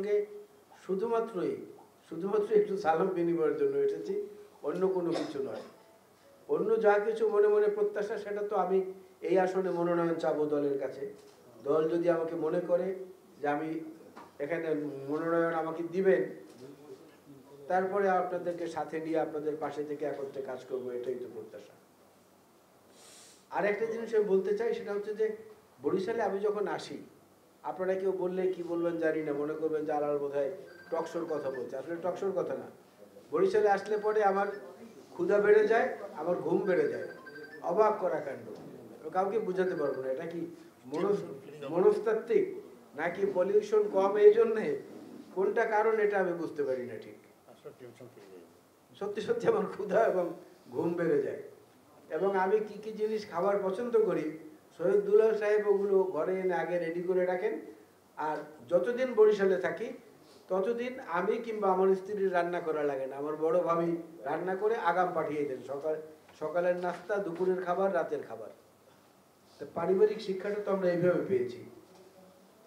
সঙ্গে শুধুমাত্র একটু সালাম বিনিময়ের জন্য এসেছি, অন্য কোনো কিছু নয়। অন্য যা কিছু মনে মনে প্রত্যাশা, সেটা তো আমি এই আসনে মনোনয়ন চাবো দলের কাছে। দল যদি আমাকে মনে করে যে আমি এখানে মনোনয়ন আমাকে দিবেন, তারপরে আপনাদেরকে সাথে নিয়ে আপনাদের পাশে থেকে একত্রে কাজ করবো, এটাই তো প্রত্যাশা। আর একটা জিনিস আমি বলতে চাই, সেটা হচ্ছে যে বরিশালে আমি যখন আসি, আপনারা কেউ বললে কি বলবেন জানি না, মনে করবেন যে আলাল বোধহয় টকশোর কথা বলছে। আসলে টকশোর কথা না। বরিশালে আসলে পরে আমার ক্ষুধা বেড়ে যায়, আমার ঘুম বেড়ে যায়। অবাক করা কাণ্ড, কাউকে বুঝাতে পারবো না। এটা কি মনস্তাত্ত্বিক নাকি পলিউশন কম এই জন্যে, কোনটা কারণ এটা আমি বুঝতে পারি না ঠিক। সত্যি সত্যি আমার ক্ষুধা এবং ঘুম বেড়ে যায়। এবং আমি কি কি জিনিস খাবার পছন্দ করি, শহীদুল্লাহ সাহেব ওগুলো ঘরে এনে আগে রেডি করে রাখেন। আর যতদিন বরিশালে থাকি ততদিন আমি কিংবা আমার স্ত্রীর রান্না করা লাগে না, আমার বড় ভাবি রান্না করে আগাম পাঠিয়ে দেন। সকালের নাস্তা, দুপুরের খাবার, রাতের খাবার। তো পারিবারিক শিক্ষাটা তো আমরা এইভাবে পেয়েছি।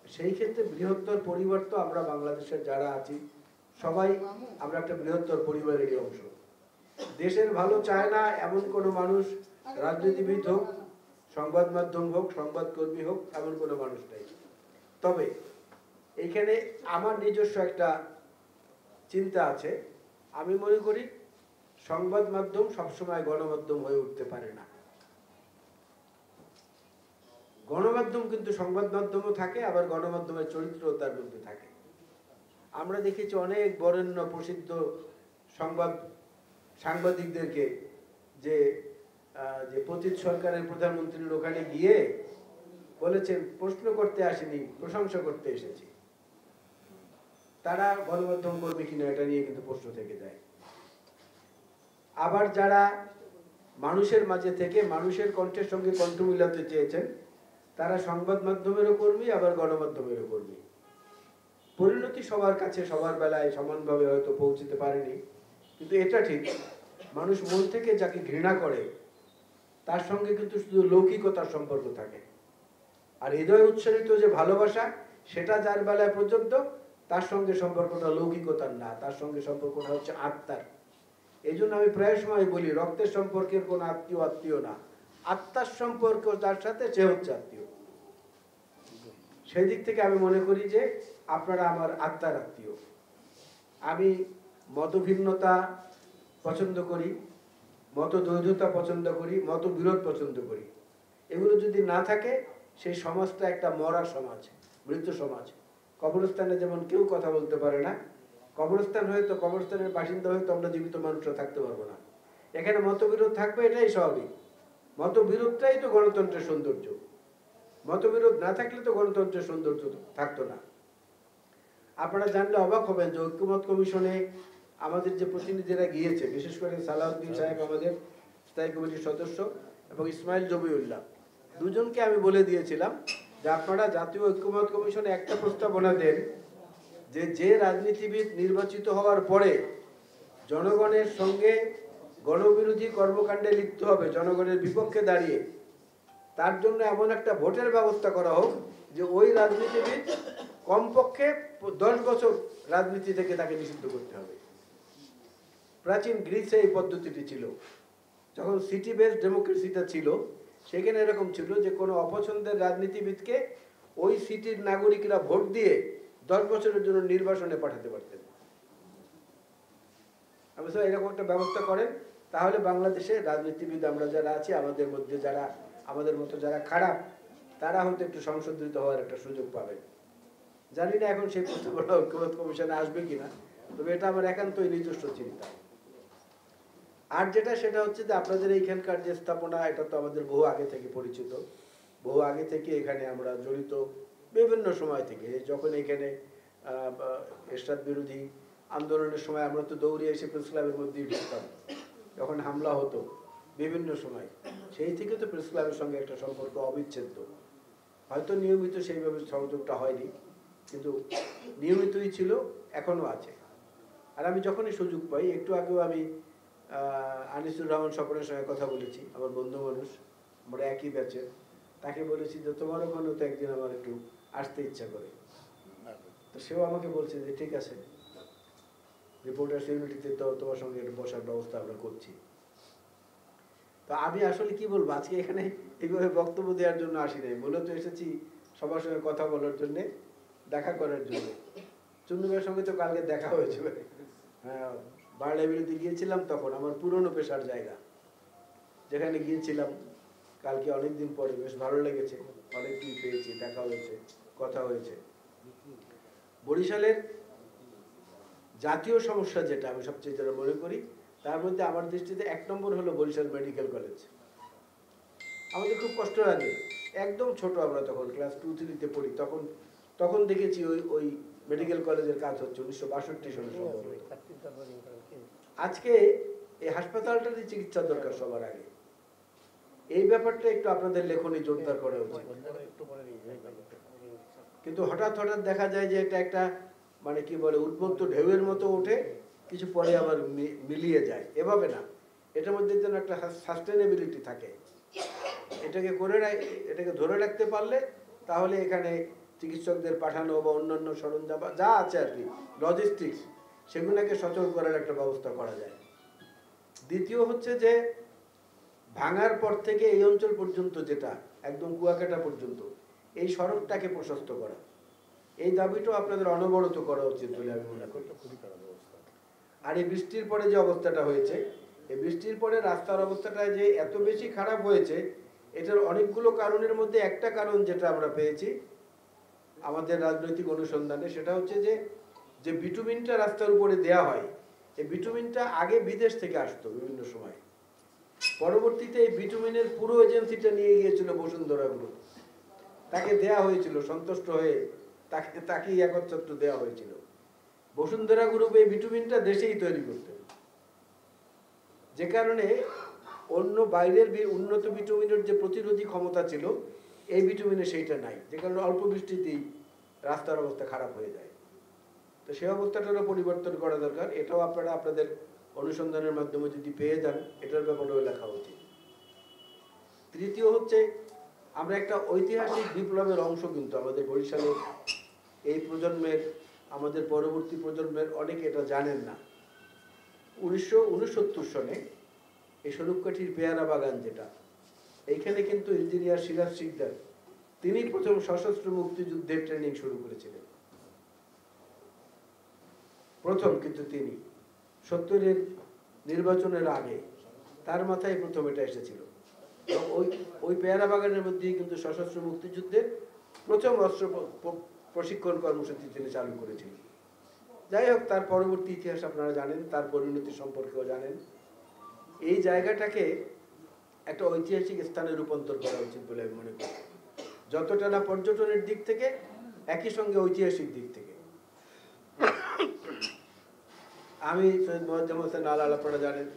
সেই ক্ষেত্রে বৃহত্তর পরিবার তো আমরা বাংলাদেশের যারা আছি সবাই আমরা একটা বৃহত্তর পরিবারেরই অংশ। দেশের ভালো চায় না এমন কোনো মানুষ, রাজনীতিবিদ হোক, সংবাদ মাধ্যম হোক, সংবাদকর্মী হোক, এমন কোনো মানুষ নেই। তবে এইখানে আমার নিজস্ব একটা চিন্তা আছে। আমি মনে করি সংবাদ মাধ্যম সবসময় গণমাধ্যম হয়ে উঠতে পারে না। গণমাধ্যম কিন্তু সংবাদ মাধ্যমও থাকে, আবার গণমাধ্যমের চরিত্রও তার মধ্যে থাকে। আমরা দেখেছি অনেক বরেণ্য প্রসিদ্ধ সাংবাদিকদেরকে যে পতিত সরকারের প্রধানমন্ত্রীর ওখানে গিয়ে বলেছেন প্রশ্ন করতে আসেনি, প্রশংসা করতে এসেছি। তারা গণমাধ্যম কর্মী কিনা এটা নিয়ে কিন্তু প্রশ্ন থেকে যায়। আবার যারা মানুষের মাঝে থেকে মানুষের কণ্ঠের সঙ্গে কণ্ঠ মিলাতে চেয়েছেন, তারা সংবাদ মাধ্যমেরও কর্মী, আবার গণমাধ্যমেরও কর্মী। পরিণতি সবার কাছে সবার বেলায় সমানভাবে হয়তো পৌঁছতে পারেনি, কিন্তু এটা ঠিক, মানুষ মন থেকে যাকে ঘৃণা করে তার সঙ্গে কিন্তু শুধু লৌকিকতার সম্পর্ক থাকে। আর হৃদয় উচ্চারিত যে ভালোবাসা, সেটা যার বেলায় পর্যন্ত, তার সঙ্গে সম্পর্কটা লৌকিকতার না, তার সঙ্গে সম্পর্কটা হচ্ছে আত্মার। এই জন্য আমি প্রায় সময় বলি, রক্তের সম্পর্কের কোন আত্মীয় না, আত্মার সম্পর্ক যার সাথে সে হচ্ছে আত্মীয়। সেই দিক থেকে আমি মনে করি যে আপনারা আমার আত্মার আত্মীয়। আমি মতভিন্নতা পছন্দ করি, মতদ্বৈধতা পছন্দ করি, মতবিরোধ পছন্দ করি। এগুলো যদি না থাকে, সেই সমাজটা একটা মরা সমাজ, মৃত সমাজ। কবরস্থানে যেমন কেউ কথা বলতে পারে না, কবরস্থান হয়তো, কবরস্থানের বাসিন্দা হয়তো আমরা জীবিত মানুষরা থাকতে পারবো না। এখানে মতবিরোধ থাকবে, এটাই স্বাভাবিক। মতবিরোধটাই তো গণতন্ত্রের সৌন্দর্য। মতবিরোধ না থাকলে তো গণতন্ত্রের সৌন্দর্য থাকতো না। আপনারা জানলে অবাক হবেন যে ঐক্যমত কমিশনে আমাদের যে প্রতিনিধিরা গিয়েছে, বিশেষ করে সালাউদ্দিন সাহেব আমাদের স্থায়ী কমিটির সদস্য, এবং ইসমাইল জবিউল্লাহ, দুজনকে আমি বলে দিয়েছিলাম যে আপনারা জাতীয় ঐক্যমত কমিশনে একটা প্রস্তাবনা দেন যে রাজনীতিবিদ নির্বাচিত হওয়ার পরে জনগণের সঙ্গে গণবিরোধী কর্মকাণ্ডে লিপ্ত হবে, জনগণের বিপক্ষে দাঁড়িয়ে, তার জন্য এমন একটা ভোটের ব্যবস্থা করা হোক যে ওই রাজনীতিবিদ কমপক্ষে 10 বছর রাজনীতি থেকে তাকে নিষিদ্ধ করতে হবে। প্রাচীন গ্রিসে এই পদ্ধতিটি ছিল। যখন সিটি বেসড ডেমোক্রেসিটা ছিল, সেখানে এরকম ছিল যে কোনো অপছন্দের রাজনীতিবিদকে ওই সিটির নাগরিকরা ভোট দিয়ে 10 বছরের জন্য নির্বাসনে পাঠাতে পারতেন। আমি তো এরকম একটা ব্যবস্থা করেন, তাহলে বাংলাদেশে রাজনীতিবিদ আমরা যারা আছি, আমাদের মধ্যে যারা আমাদের মতো যারা খারাপ, তারা হয়তো একটু সংশোধিত হওয়ার একটা সুযোগ পাবেন। জানি না এখন সেই প্রস্তাবনা ঐক্যমত কমিশনে আসবে কিনা, তবে এটা আমার একান্তই নিজস্ব চিন্তা। আর যেটা, সেটা হচ্ছে যে আপনাদের এইখানকার যে স্থাপনা, এটা তো আমাদের বহু আগে থেকে পরিচিত, বহু আগে থেকে এখানে আমরা জড়িত, বিভিন্ন সময় থেকে। যখন এখানে এরশাদ বিরোধী আন্দোলনের সময় আমরা তো দৌড়ে এসে প্রেস ক্লাবের মধ্যেই ঢুকতাম, যখন হামলা হতো বিভিন্ন সময়, সেই থেকে তো প্রেস ক্লাবের সঙ্গে একটা সম্পর্ক অবিচ্ছেদ্য। হয়তো নিয়মিত সেইভাবে সংযোগটা হয়নি, কিন্তু নিয়মিতই ছিল, এখনো আছে। আর আমি যখনই সুযোগ পাই, একটু আগেও আমি আনিসুর রহমান স্বপনের সঙ্গে কথা বলেছি, আমার বন্ধু মানুষ, আমরা একই ব্যাচে, তাকে বলেছি যে তোমার ওখানেও তো একদিন আমার একটু আসতে ইচ্ছা করে। তো সেও আমাকে বলছে যে ঠিক আছে, রিপোর্টার্স ইউনিটিতে তো তোমার সঙ্গে একটা বসার ব্যবস্থা আমরা করছি। তো আমি আসলে কি বলবো, আজকে এখানে এইভাবে বক্তব্য দেওয়ার জন্য আসি নাই, মূলত এসেছি সবার সঙ্গে কথা বলার জন্যে, দেখা করার জন্য। চুন্নু ভাইয়ের সঙ্গে তো কালকে দেখা হয়েছে, হ্যাঁ, বার লাইব্রেরিতে গিয়েছিলাম, তখন আমার পুরনো পেশার জায়গা, যেখানে গিয়েছিলাম কালকে অনেকদিন পরে, বেশ ভালো লেগেছে, অনেক কি পেয়েছি, দেখা হয়েছে, কথা হয়েছে। বরিশালের জাতীয় সমস্যা যেটা আমি সবচেয়ে যেটা মনে করি, তার মধ্যে আমার দৃষ্টিতে 1 নম্বর হলো বরিশাল মেডিকেল কলেজ। আমাদের খুব কষ্ট লাগে, একদম ছোট আমরা তখন ক্লাস 2-3-তে পড়ি, তখন দেখেছি ওই মেডিকেল কলেজের কাজ হচ্ছে 1962 সালে। আজকে এই হাসপাতালটাতে চিকিৎসা দরকার সবার আগে, এই ব্যাপারটা একটু আপনাদের লেখনী জোরদার করা উচিত। কিন্তু হঠাৎ হঠাৎ দেখা যায় যে এটা একটা মানে কি বলে উদ্বুদ্ধ ঢেউয়ের মতো ওঠে, কিছু পরে আবার মিলিয়ে যায়, এভাবে না, এটার মধ্যে যেন একটা সাস্টেনেবিলিটি থাকে। এটাকে ধরে রাখতে পারলে তাহলে এখানে চিকিৎসকদের পাঠানো বা অন্যান্য সরঞ্জাম যা আছে আর কি, লজিস্টিক্স, সেগুলোকে সচল করার একটা ব্যবস্থা করা যায়। দ্বিতীয় হচ্ছে যে ভাঙার পর থেকে এই অঞ্চল পর্যন্ত, যেটা একদম কুয়াকাটা পর্যন্ত, এই সড়কটাকে প্রশস্ত করা, এই দাবিটাও আপনাদের অনবরত করা উচিত বলে আমি মনে করি। আর এই বৃষ্টির পরে যে অবস্থাটা হয়েছে, এই বৃষ্টির পরে রাস্তার অবস্থাটা যে এত বেশি খারাপ হয়েছে, এটার অনেকগুলো কারণের মধ্যে একটা কারণ যেটা আমরা পেয়েছি আমাদের রাজনৈতিক অনুসন্ধানে, সেটা হচ্ছে যে বিটুমিনটা রাস্তার উপরে দেয়া হয়, এই বিটুমিনটা আগে বিদেশ থেকে আসতো বিভিন্ন সময়, পরবর্তীতে এই বিটুমিনের পুরো এজেন্সিটা নিয়ে গিয়েছিল বসুন্ধরা গ্রুপ, তাকে দেয়া হয়েছিল, সন্তুষ্ট হয়ে তাকেই একচ্ছত্র দেওয়া হয়েছিল। বসুন্ধরা গ্রুপ এই বিটুমিনটা দেশেই তৈরি করতে, যে কারণে অন্য বাইরের উন্নত বিটুমিনের যে প্রতিরোধী ক্ষমতা ছিল, এই বিটুমিনে সেইটা নাই, যে কারণে অল্প বৃষ্টিতেই রাস্তার অবস্থা খারাপ হয়ে যায়। তো সেই অবস্থাটারও পরিবর্তন করা দরকার, এটাও আপনারা আপনাদের অনুসন্ধানের মাধ্যমে যদি পেয়ে যান, এটার ব্যাপারেও লেখা উচিত। তৃতীয় হচ্ছে, আমরা একটা ঐতিহাসিক বিপ্লবের অংশ, কিন্তু আমাদের বরিশালের এই প্রজন্মের, আমাদের পরবর্তী প্রজন্মের অনেকে এটা জানেন না। 1969 সনে এই স্বরূপকাঠির পেয়ারা বাগান যেটা, এইখানে কিন্তু ইঞ্জিনিয়ার সিরাজ শিকদার, তিনি প্রথম সশস্ত্র মুক্তিযুদ্ধের ট্রেনিং শুরু করেছিলেন, প্রথম। কিন্তু তিনি 70-এর নির্বাচনের আগে তার মাথায় প্রথম এটা এসেছিল, এবং ওই পেয়ারা বাগানের মধ্যেই কিন্তু সশস্ত্র মুক্তিযুদ্ধের প্রথম অস্ত্র প্রশিক্ষণ কর্মসূচি তিনি চালু করেছিলেন। যাই হোক, তার পরবর্তী ইতিহাস আপনারা জানেন, তার পরিণতি সম্পর্কেও জানেন। এই জায়গাটাকে একটা ঐতিহাসিক স্থানে রূপান্তর করা উচিত বলে আমি মনে করি, যতটা না পর্যটনের দিক থেকে, একই সঙ্গে ঐতিহাসিক দিক থেকে। আমি সৈয়দ মোয়াজ্জেম হোসেন আলাল, আপনারা জানেন,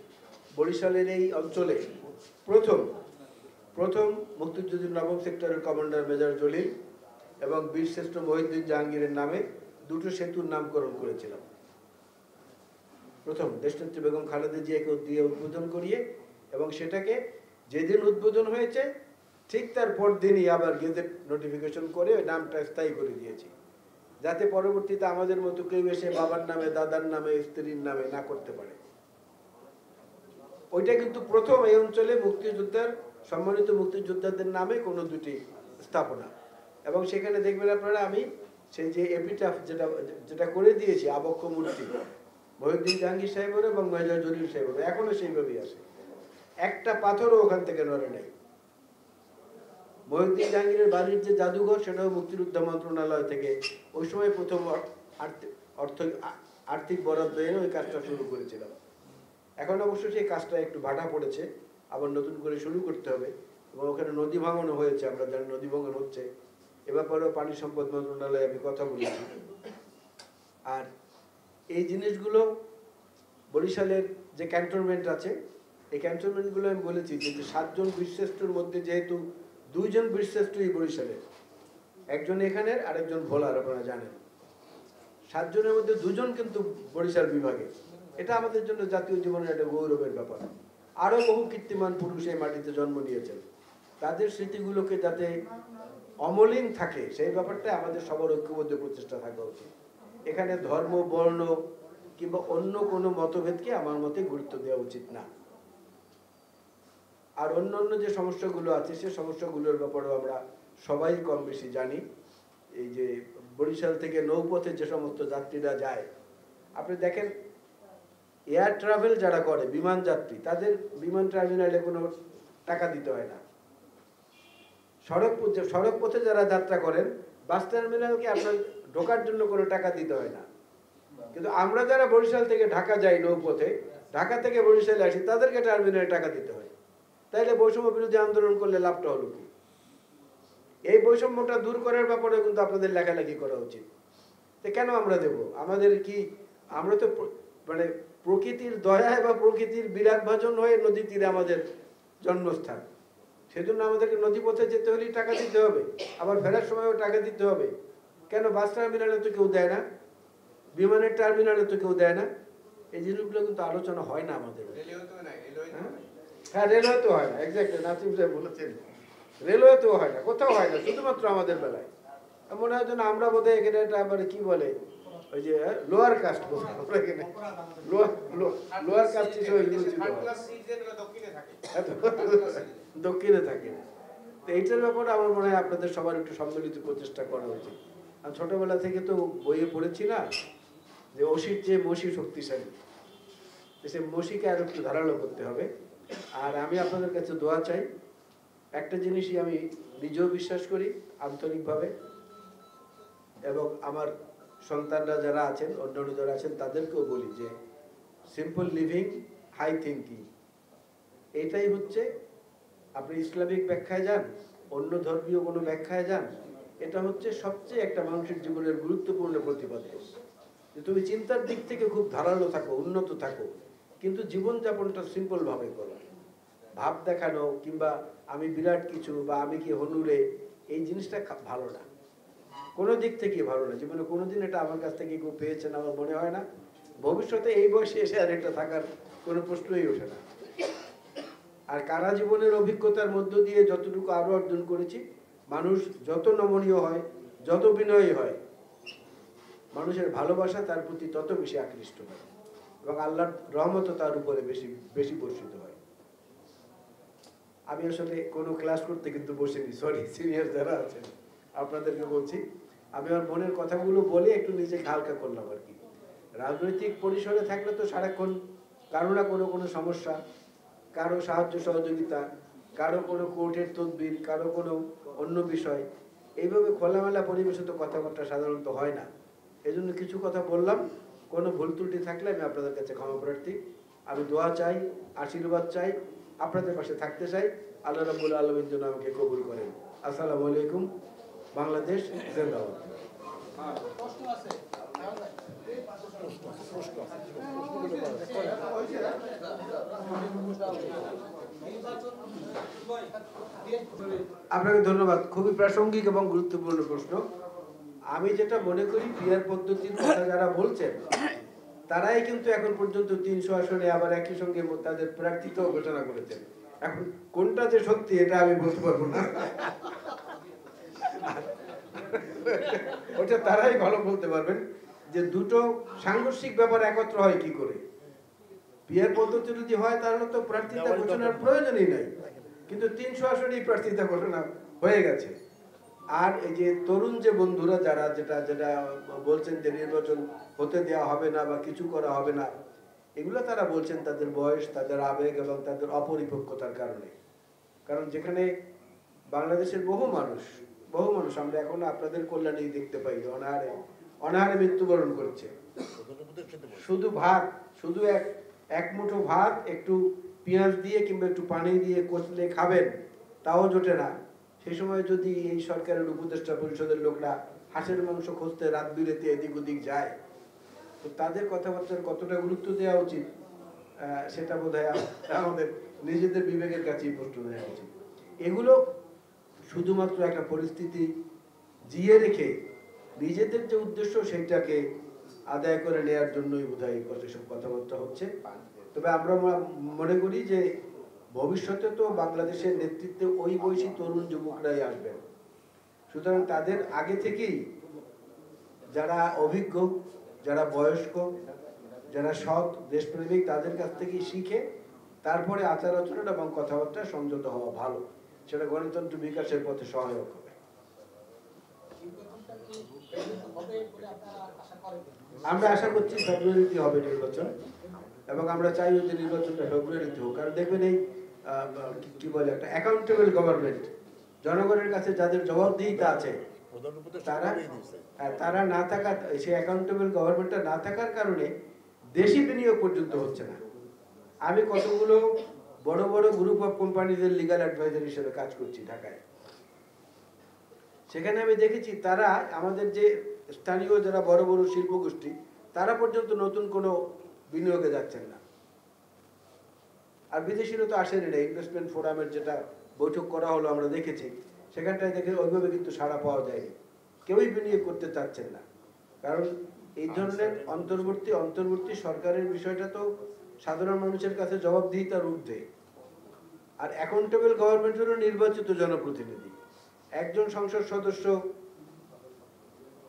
বরিশালের এই অঞ্চলে প্রথম মুক্তিযুদ্ধের 9ম সেক্টরের কমান্ডার মেজর জলিল এবং বীরশ্রেষ্ঠ মহিউদ্দিন জাহাঙ্গীরের নামে 2টো সেতুর নামকরণ করেছিলাম। প্রথম দেশনেত্রী বেগম খালেদা জিয়াকে দিয়ে উদ্বোধন করিয়ে, এবং সেটাকে যেদিন উদ্বোধন হয়েছে ঠিক তার পর দিনই আবার গেজেট নোটিফিকেশন করে ওই নামটা স্থায়ী করে দিয়েছি, যাতে পরবর্তীতে আমাদের মতো কেউ এসে বাবার নামে, দাদার নামে, স্ত্রীর নামে না করতে পারে। ওইটা কিন্তু প্রথম এই অঞ্চলে সম্মানিত মুক্তিযোদ্ধাদের নামে কোনো 2টি স্থাপনা, এবং সেখানে দেখবেন আপনারা আমি সেই যে এপিটাফ যেটা করে দিয়েছি, আবক্ষ মূর্তি মহিউদ্দিন জাহাঙ্গীর সাহেবের এবং মেজর জলিল সাহেবের, এখনো সেইভাবেই আছে, একটা পাথরও ওখান থেকে নড়ে নাই। মহিউদ্দিন জাহাঙ্গীরের বাড়ির যে জাদুঘর, সেটাও মুক্তিযোদ্ধা মন্ত্রণালয় থেকে ওই সময় প্রথম আর্থিক বরাদ্দ এনে ওই কাজটা শুরু করেছিলাম। এখন অবশ্য সেই কাজটা একটু ভাটা পড়েছে, আবার নতুন করে শুরু করতে হবে, এবং ওখানে নদী ভাঙনও হয়েছে, আমরা জানি নদী ভাঙন হচ্ছে, এ ব্যাপারেও পানি সম্পদ মন্ত্রণালয়ে আমি কথা বলেছি। আর এই জিনিসগুলো বরিশালের যে ক্যান্টনমেন্ট আছে, এই ক্যান্টনমেন্টগুলো আমি বলেছি যে 7 জন বীরশ্রেষ্ঠর মধ্যে যেহেতু 2 জন বীরশ্রেষ্ঠই বরিশালের, একজন এখানের আর একজন ভোলার, আপনারা জানেন, 7 জনের মধ্যে 2 জন কিন্তু বরিশাল বিভাগে। এটা আমাদের জন্য জাতীয় জীবনের একটা গৌরবের ব্যাপার। আরো বহু কীর্তিমান পুরুষ এই মাটিতে জন্ম নিয়েছেন, তাদের স্মৃতিগুলোকে যাতে অমলিন থাকে সেই ব্যাপারটা আমাদের সবার ঐক্যবদ্ধ প্রচেষ্টা থাকা উচিত। এখানে ধর্ম, বর্ণ কিংবা অন্য কোনো মতভেদকে আমার মতে গুরুত্ব দেওয়া উচিত না। আর অন্য অন্য যে সমস্যাগুলো আছে সে সমস্যাগুলোর ব্যাপারেও আমরা সবাই কম বেশি জানি। এই যে বরিশাল থেকে নৌপথে যে সমস্ত যাত্রীরা যায়, আপনি দেখেন এয়ার ট্রাভেল যারা করে, বিমান যাত্রী, তাদের বিমান টার্মিনালে কোনো টাকা দিতে হয় না। সড়ক পথে যারা যাত্রা করেন, বাস টার্মিনালকে আপনার ঢোকার জন্য কোনো টাকা দিতে হয় না। কিন্তু আমরা যারা বরিশাল থেকে ঢাকা যাই নৌপথে, ঢাকা থেকে বরিশালে আসি, তাদেরকে টার্মিনালে টাকা দিতে হয়। তাইলে বৈষম্য বিরোধী আন্দোলন করলে লাভটা হলো কি? এই বৈষম্যটা দূর করার ব্যাপারে কিন্তু আপনাদের লেখালেখি করা উচিত। তো কেন আমরা দেব? আমাদের কি, আমরা তো মানে প্রকৃতির দয়ায় বা প্রকৃতির বিরাট ভাজন হয়ে নদী তীরে আমাদের জন্মস্থান, সেজন্য আমাদেরকে নদীপথে যেতে হলে টাকা দিতে হবে, আবার ফেরার সময়ও টাকা দিতে হবে। কেন বাস টার্মিনালে তো কেউ দেয় না, বিমানের টার্মিনালে তো কেউ দেয় না। এই জিনিসগুলো কিন্তু আলোচনা হয় না আমাদের। হ্যাঁ, রেলওয়ে তো হয় না, এক্স্যাক্টলি নাসিম সাহেব বলেছেন, রেলওয়ে তো হয় না, কোথাও হয় না, শুধুমাত্র আমাদের বেলায়। মনে হয় যেন আমরা বোধহয় এখানে একটা আবার কি বলে, ওই যে লোয়ার কাস্ট, এখানে লোয়ার কাস্ট হিসেবে দক্ষিণে থাকে। তো এইটার ব্যাপারে আমার মনে হয় আপনাদের সবার একটু সম্মিলিত প্রচেষ্টা করা উচিত। আর ছোটবেলা থেকে তো বইয়ে পড়েছি না যে অসির চেয়ে মসি শক্তিশালী, সে মসিকে আরো একটু ধারালো করতে হবে। আর আমি আপনাদের কাছে দোয়া চাই, একটা জিনিসই আমি নিজেও বিশ্বাস করি আন্তরিকভাবে, এবং আমার সন্তানরা যারা আছেন, অন্যান্য যারা আছেন, তাদেরকেও বলি যে সিম্পল লিভিং, হাই থিঙ্কিং, এটাই হচ্ছে, আপনি ইসলামিক ব্যাখ্যায় যান, অন্য ধর্মীয় কোনো ব্যাখ্যায় যান, এটা হচ্ছে সবচেয়ে একটা মানুষের জীবনের গুরুত্বপূর্ণ প্রতিপাদ্য, যে তুমি চিন্তার দিক থেকে খুব ধারালো থাকো, উন্নত থাকো, কিন্তু জীবনযাপনটা সিম্পল ভাবে করো। ভাব দেখানো কিংবা আমি বিরাট কিছু বা আমি কি হনুরে, এই জিনিসটা ভালো না, কোনো দিক থেকে ভালো না। জীবনে কোনোদিন এটা আমার কাছ থেকে কেউ পেয়েছেন আমার মনে হয় না। ভবিষ্যতে এই বয়সে এসে আর এটা থাকার কোনো প্রশ্নই ওঠে না। আর কারা জীবনের অভিজ্ঞতার মধ্য দিয়ে যতটুকু আরো অর্জন করেছি, মানুষ যত নমনীয় হয়, যত বিনয়ী হয়, মানুষের ভালোবাসা তার প্রতি তত বেশি আকৃষ্ট হয় এবং আল্লাহর রহমতও তার উপরে বেশি বেশি বর্ষিত হয়। আমি আসলে কোনো ক্লাস করতে কিন্তু বসিনি, সরি সিনিয়র যারা আছেন আপনাদেরকে বলছি, আমি আমার মনের কথাগুলো বলে একটু নিজেকে হালকা করলাম আর কি। রাজনৈতিক পরিসরে থাকলে তো সারাক্ষণ কারো না কোনো সমস্যা, কারো সাহায্য সহযোগিতা, কারো কোনো কোর্টের তদবির, কারো কোনো অন্য বিষয়, এইভাবে খোলামেলা পরিবেশে তো কথাবার্তা সাধারণত হয় না। এই জন্য কিছু কথা বললাম, কোনো ভুল ত্রুটি থাকলে আমি আপনাদের কাছে ক্ষমা প্রার্থী। আমি দোয়া চাই, আশীর্বাদ চাই, আপনাদের পাশে থাকতে চাই। আল্লাহ রাব্বুল আলামিন যেন আমাকে কবুল করেন। আসসালামু আলাইকুম। বাংলাদেশ জিন্দাবাদ। আপনাকে ধন্যবাদ, খুবই প্রাসঙ্গিক এবং গুরুত্বপূর্ণ প্রশ্ন। আমি যেটা মনে করি, পিয়ার পদ্ধতির কথা যারা বলছেন তারাই কিন্তু এখন পর্যন্ত 300 আসনে আবার একই সঙ্গে তাদের প্রার্থিতাও ঘোষণা করেছেন। এখন কোনটা যে সত্যি এটা আমি বলতে পারবো না, ওটা তারাই ভালো বলতে পারবেন যে দুটো সাংঘর্ষিক ব্যাপার একত্র হয় কি করে। পিয়ার পদ্ধতি যদি হয় তাহলে তো প্রার্থিতা ঘোষণার প্রয়োজনই নাই, কিন্তু 300 আসনেই প্রার্থিতা ঘোষণা হয়ে গেছে। আর এই যে তরুণ যে বন্ধুরা যারা যেটা বলছেন যে নির্বাচন হতে দেওয়া হবে না বা কিছু করা হবে না, এগুলো তারা বলছেন তাদের বয়স, তাদের আবেগ এবং তাদের অপরিপক্কতার কারণে। কারণ যেখানে বাংলাদেশের বহু মানুষ আমরা এখন আপনাদের কল্যাণেই দেখতে পাই অনাহারে মৃত্যুবরণ করছে। শুধু ভাত, শুধু এক মুঠো ভাত একটু পেঁয়াজ দিয়ে কিংবা একটু পানি দিয়ে কষলে খাবেন, তাও জোটে না। সেই সময় যদি এই সরকারের উপদেষ্টা পরিষদের লোকরা হাঁসের মাংস খুঁজতে রাত বিরেতে এদিক ওদিক যায়, তো তাদের কথাবার্তার কতটা গুরুত্ব দেওয়া উচিত সেটা বোধহয় আমাদের নিজেদের বিবেকের কাছেই প্রশ্ন দেওয়া উচিত। এগুলো শুধুমাত্র একটা পরিস্থিতি জিয়ে রেখে নিজেদের যে উদ্দেশ্য সেইটাকে আদায় করে নেওয়ার জন্যই বোধহয় এসব কথাবার্তা হচ্ছে। তবে আমরা মনে করি যে ভবিষ্যতে তো বাংলাদেশের নেতৃত্বে ওই বয়সী তরুণ যুবকরাই আসবেন, সুতরাং তাদের আগে থেকেই যারা অভিজ্ঞ, যারা বয়স্ক, যারা সৎ দেশপ্রেমিক, তাদের কাছ থেকে শিখে তারপরে আচার আচরণ এবং কথাবার্তা সংযত হওয়া ভালো। সেটা গণতন্ত্র বিকাশের পথে সহায়ক হবে। আমরা আশা করছি ফেব্রুয়ারিতে হবে নির্বাচন, এবং আমরা চাই যে নির্বাচনটা ফেব্রুয়ারিতে হোক। কারণ দেখবেন এই কি বলে একটা অ্যাকাউন্টেবল গভর্নমেন্ট, জনগণের কাছে যাদের জবাবদিহিতা আছে তারা না থাকার, সেই অ্যাকাউন্টেবল গভর্নমেন্টটা না থাকার কারণে দেশি বিনিয়োগ পর্যন্ত হচ্ছে না। আমি কতগুলো বড় বড় গ্রুপ অফ কোম্পানিদের লিগ্যাল অ্যাডভাইজার হিসেবে কাজ করছি ঢাকায়। সেখানে আমি দেখেছি তারা আমাদের যে স্থানীয় যারা বড় বড় শিল্প গোষ্ঠী, তারা পর্যন্ত নতুন কোনো বিনিয়োগে যাচ্ছেন না। আর বিদেশিরা তো আসেনি না। ইনভেস্টমেন্ট ফোরামের যেটা বৈঠক করা হলো আমরা দেখেছি, সেখানটায় দেখে ওইভাবে কিন্তু সাড়া পাওয়া যায়নি। কেউই বিনিয়োগ করতে চাচ্ছেন না। কারণ এই ধরনের অন্তর্বর্তী সরকারের বিষয়টা তো সাধারণ মানুষের কাছে জবাবদিহিতার ঊর্ধ্বে। আর অ্যাকাউন্টেবল গভর্নমেন্ট হলো নির্বাচিত জনপ্রতিনিধি। একজন সংসদ সদস্য,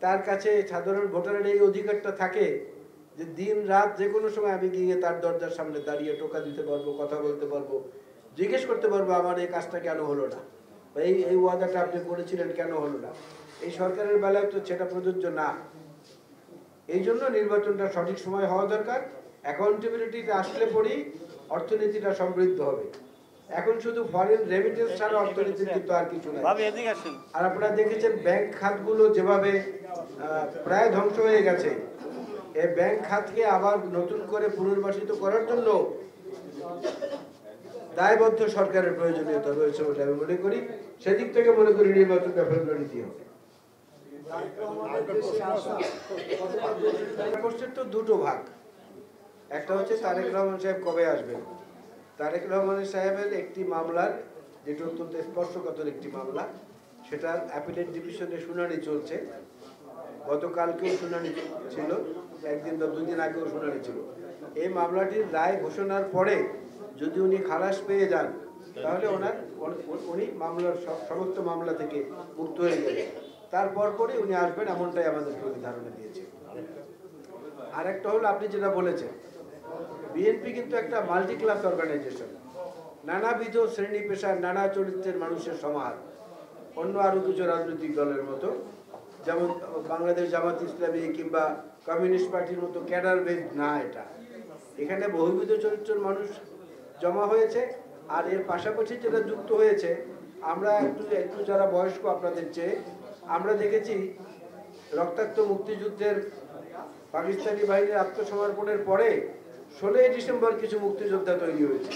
তার কাছে সাধারণ ভোটারের এই অধিকারটা থাকে যে দিন রাত যে কোনো সময় আমি গিয়ে তার দরজার সামনে দাঁড়িয়ে টোকা দিতে পারবো, কথা বলতে পারবো, জিজ্ঞেস করতে পারবো আমার এই কাজটা কেন হলো না, বা এই ওয়াদাটা আপনি করেছিলেন কেন হলো না। এই সরকারের বেলায় তো সেটা প্রযোজ্য না। এই জন্য নির্বাচনটা সঠিক সময় হওয়া দরকার। অ্যাকাউন্টেবিলিটিতে আসলে পরেই অর্থনীতিটা সমৃদ্ধ হবে। এখন শুধু ফরেন রেমিটেন্স ছাড়া অর্থনীতির কিন্তু আর কিছু নাই। আর আপনারা দেখেছেন ব্যাংক খাতগুলো যেভাবে প্রায় ধ্বংস হয়ে গেছে, এই ব্যাংক খাতকে আবার নতুন করে পুনর্বাসিত করার জন্য দায়বদ্ধ সরকারের প্রয়োজনীয়তা রয়েছে বলে আমি মনে করি। সেদিক থেকে মনে করি নির্বাচনটা ফেব্রুয়ারিতে হবে। প্রশ্নের তো দুটো ভাগ। একটা হচ্ছে তারেক রহমান সাহেব কবে আসবেন। তারেক রহমান সাহেবের একটি মামলার, যেটা অত্যন্ত স্পর্শকাতর একটি মামলা, সেটার অ্যাপিলেট ডিভিশনে শুনানি চলছে। গতকালকেও শুনানি ছিল, একদিন বা দুদিন আগেও শুনানি ছিল। এই মামলাটির রায় ঘোষণার পরে যদি উনি খালাস পেয়ে যান, তাহলে উনি মামলার সমস্ত মামলা থেকে মুক্ত হয়ে গেলেন। তারপর পরে উনি আসবেন, এমনটাই আমাদের ধারণা দিয়েছে। আর একটা হলো আপনি যেটা বলেছেন, বিএনপি কিন্তু একটা মাল্টি ক্লাস অর্গানাইজেশন, নানাবিধ শ্রেণী পেশার নানা চরিত্রের মানুষের সমাহার। অন্য আরো কিছু রাজনৈতিক দলের মতো, যেমন বাংলাদেশ জামাত ইসলামী কিংবা কমিউনিস্ট পার্টির মতো ক্যাডার বেস না এটা। এখানে বহুবিধ চরিত্রের মানুষ জমা হয়েছে। আর এর পাশাপাশি যেটা যুক্ত হয়েছে, আমরা একটু যারা বয়স্ক আপনাদের চেয়ে, আমরা দেখেছি রক্তাক্ত মুক্তিযুদ্ধের পাকিস্তানি বাহিনীর আত্মসমর্পণের পরে 16ই ডিসেম্বর কিছু মুক্তিযোদ্ধা তৈরি হয়েছে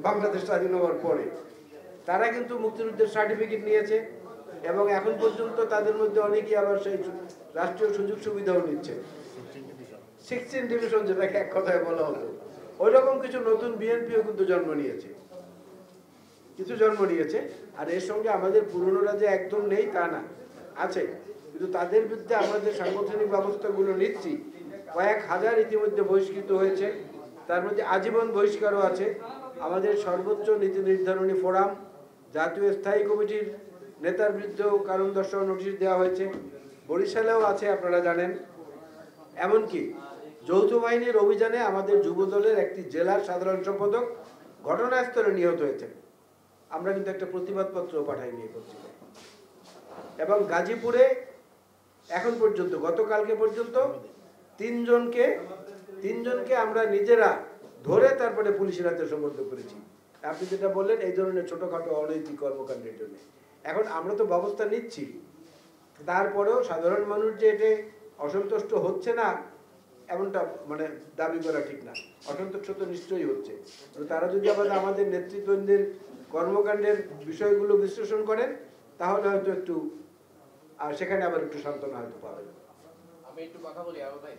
বাংলাদেশ স্বাধীন হওয়ার পরে। তারা কিন্তু মুক্তিযুদ্ধের সার্টিফিকেট নিয়েছে, এবং এখন পর্যন্ত তাদের মধ্যে অনেকেই আবার সেই রাষ্ট্রীয় সুযোগ সুবিধাও নিচ্ছে। 16 ডিভিশন যেটাকে এক কথায় বলা হতো, ওই রকম কিছু নতুন বিএনপিও কিন্তু জন্ম নিয়েছে। আর এর সঙ্গে আমাদের পুরনোরা যে একদম নেই তা না, আছে। কিন্তু তাদের বিরুদ্ধে আমাদের সাংগঠনিক ব্যবস্থাগুলো নিচ্ছি। কয়েক হাজার ইতিমধ্যে বহিষ্কৃত হয়েছে, তার মধ্যে আজীবন বহিষ্কারও আছে। আমাদের সর্বোচ্চ নীতি নির্ধারণী ফোরাম, জাতীয় স্থায়ী কমিটির নেতার বিরুদ্ধেও কারণ দর্শাও নোটিশ দেওয়া হয়েছে। বরিশালেও আছে, আপনারা জানেন। এমনকি যৌথ বাহিনীর অভিযানে আমাদের যুবদলের একটি জেলার সাধারণ সম্পাদক ঘটনাস্থলে নিহত হয়েছেন। আমরা কিন্তু একটা প্রতিবাদপত্র পাঠাই নিয়ে করছি। এবং গাজীপুরে এখন পর্যন্ত, গতকালকে পর্যন্ত তিনজনকে আমরা নিজেরা ধরে তারপরে পুলিশের হাতে সমর্থ করেছি। আপনি যেটা বললেন, এই ধরনের ছোটখাটো অনৈতিক কর্মকাণ্ডের জন্য এখন আমরা তো ব্যবস্থা নিচ্ছি। তারপরেও সাধারণ মানুষ যে এটা অসন্তুষ্ট হচ্ছে না, এমনটা দাবি করা ঠিক না। অসন্তুষ্ট তো নিশ্চয়ই হচ্ছে। তারা যদি আবার আমাদের নেতৃত্বদের কর্মকাণ্ডের বিষয়গুলো বিশ্লেষণ করেন, তাহলে হয়তো একটু সেখানে আবার একটু সান্ত্বনা হয়তো পাবেন। আমি একটু কথা বলি আরো ভাই।